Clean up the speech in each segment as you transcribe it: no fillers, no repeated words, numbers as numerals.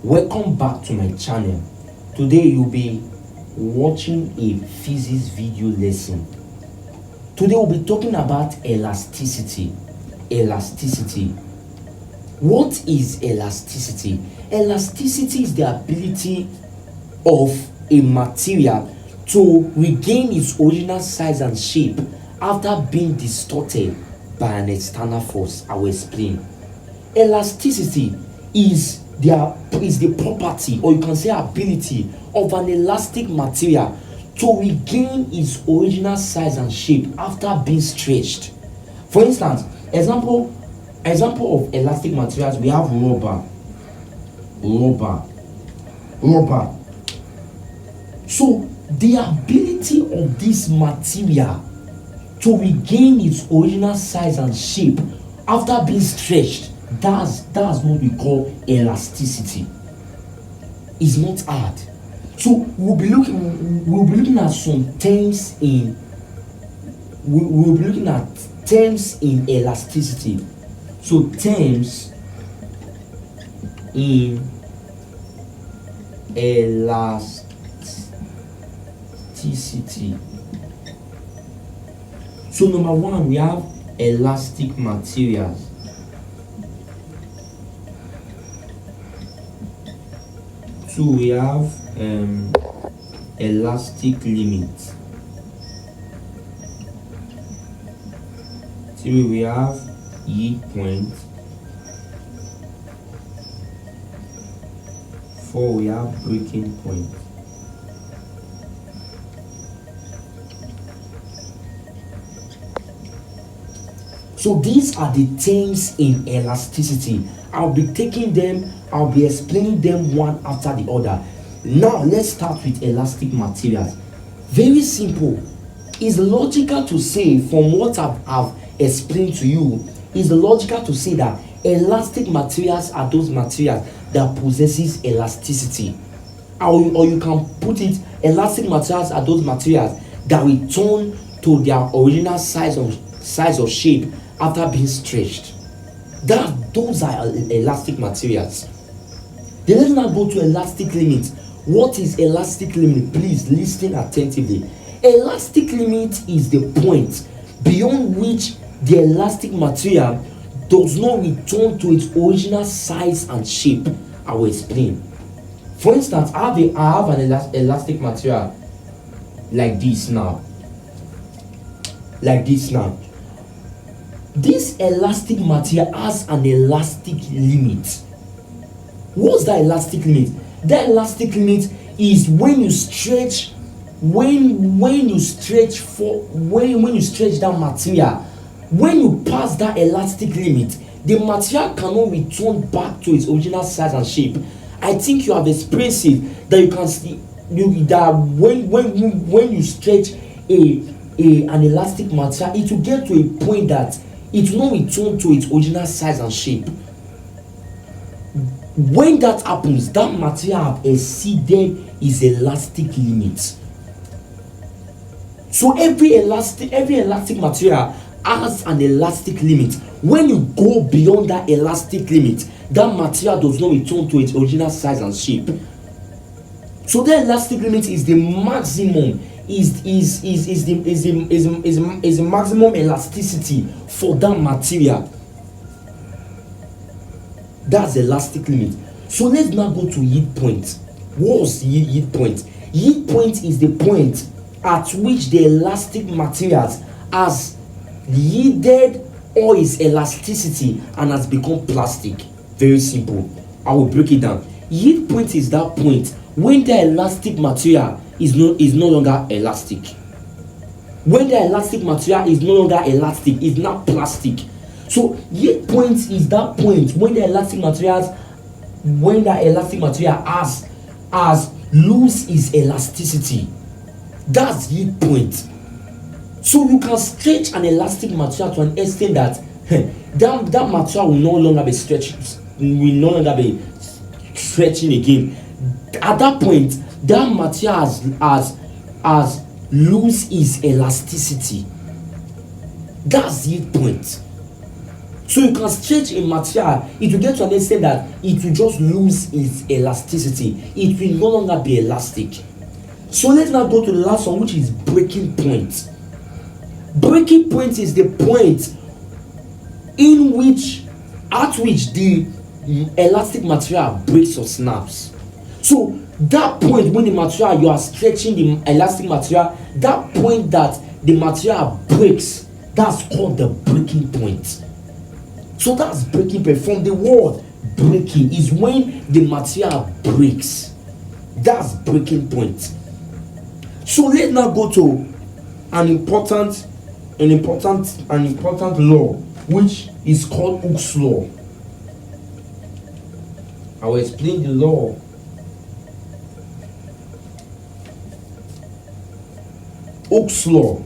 Welcome back to my channel. Today you'll be watching a physics video lesson. Today we'll be talking about elasticity. Elasticity. What is elasticity? Elasticity is the ability of a material to regain its original size and shape after being distorted by an external force. I will explain. Elasticity is the property, or you can say ability, of an elastic material to regain its original size and shape after being stretched. For instance, example of elastic materials, we have rubber. So the ability of this material to regain its original size and shape after being stretched, that's what we call elasticity. It's not hard. So we'll be looking at some terms in elasticity. So terms in elasticity. So number one, we have elastic materials. Two, we have elastic limit. Three, we have yield point. Four, we have breaking point. So these are the terms in elasticity. I'll be explaining them one after the other. Now let's start with elastic materials. Very simple. It's logical to say, from what I've explained to you, it's logical to say that elastic materials are those materials that possesses elasticity. Or you can put it, elastic materials are those materials that return to their original size or shape after being stretched. Those are elastic materials. Then let's now go to elastic limit. What is elastic limit? Please listen attentively. Elastic limit is the point beyond which the elastic material does not return to its original size and shape. I will explain. For instance, I have an elastic material like this now. This elastic material has an elastic limit. What's the elastic limit? The elastic limit is when you stretch that material, when you pass that elastic limit, the material cannot return back to its original size and shape. I think you have experienced it, that you can see that when you stretch an elastic material, it will get to a point that it will not return to its original size and shape. When that happens, that material have exceeded its elastic limit. So every elastic material has an elastic limit. When you go beyond that elastic limit, that material does not return to its original size and shape. So the elastic limit is the maximum, is maximum elasticity for that material. That's the elastic limit. So let's now go to yield point. What's yield point? Yield point is the point at which the elastic materials has yielded all its elasticity and has become plastic. Very simple. I will break it down. Yield point is that point when the elastic material is no longer elastic. When the elastic material is no longer elastic, it's now plastic. So yield point is that point when the elastic material has lose its elasticity. That's yield point. So you can stretch an elastic material to an extent that that material will no longer be stretching again. At that point, that material has lose its elasticity. That's yield point. So you can stretch a material, it will get to an extent that it will just lose its elasticity. It will no longer be elastic. So let's now go to the last one, which is breaking point. Breaking point is the point at which the elastic material breaks or snaps. So that point when the material, you are stretching the elastic material, that point that the material breaks, that's called the breaking point. So that's breaking point. From the word breaking is when the material breaks. That's breaking point. So let's now go to an important law, which is called Hooke's law. I will explain the law. Hooke's law.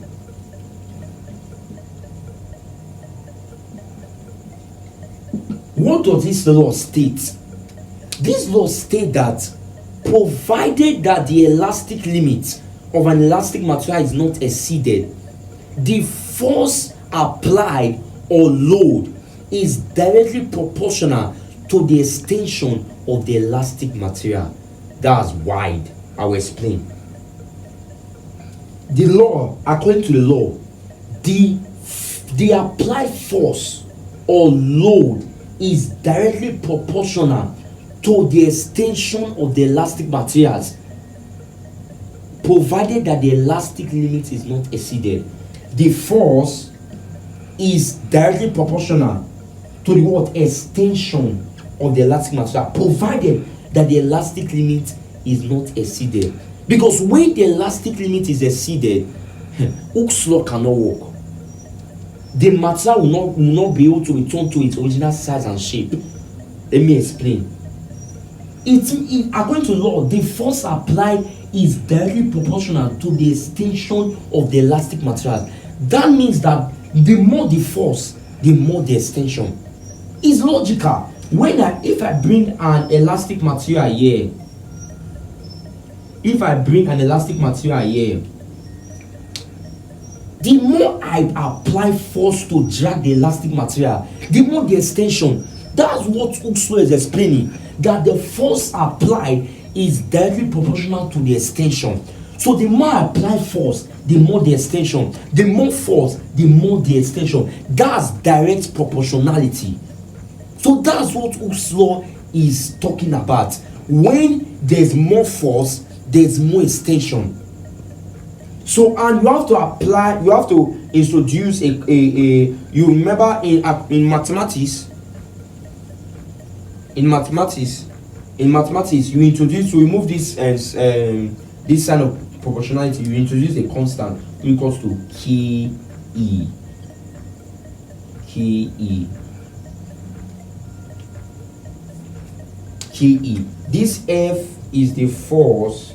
What does this law state? This law states that provided that the elastic limit of an elastic material is not exceeded, the force applied or load is directly proportional to the extension of the elastic material. That's wide. I will explain. The law, according to the law, the applied force or load is directly proportional to the extension of the elastic materials, provided that the elastic limit is not exceeded. The force is directly proportional to the what? Extension of the elastic material, provided that the elastic limit is not exceeded. Because when the elastic limit is exceeded, Hooke's law cannot work. The material will not be able to return to its original size and shape. Let me explain. According to law, the force applied is directly proportional to the extension of the elastic material. That means that the more the force, the more the extension. It's logical. If I bring an elastic material here, the more I apply force to drag the elastic material, the more the extension. That's what Hooke's law is explaining, that the force applied is directly proportional to the extension. So the more I apply force, the more the extension. The more force, the more the extension. That's direct proportionality. So that's what Hooke's law is talking about. When there's more force, there's more extension. So, and you have to introduce you remember in mathematics, you remove this this sign of proportionality, you introduce a constant equals to Ke. This F is the force,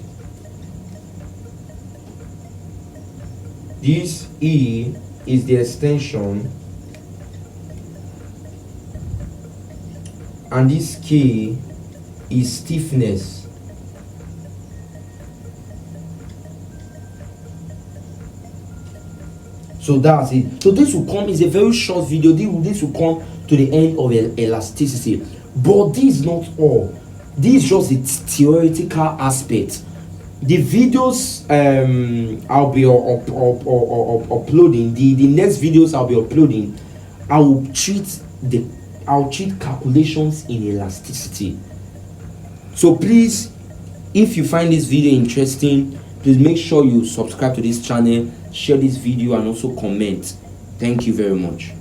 this E is the extension, and this K is stiffness. So that's it. So this will come, is a very short video. This will come to the end of elasticity. But this is not all. This is just the theoretical aspect. The videos I'll be uploading, the next videos I'll be uploading, I'll treat calculations in elasticity. So please, if you find this video interesting, please make sure you subscribe to this channel, share this video, and also comment. Thank you very much.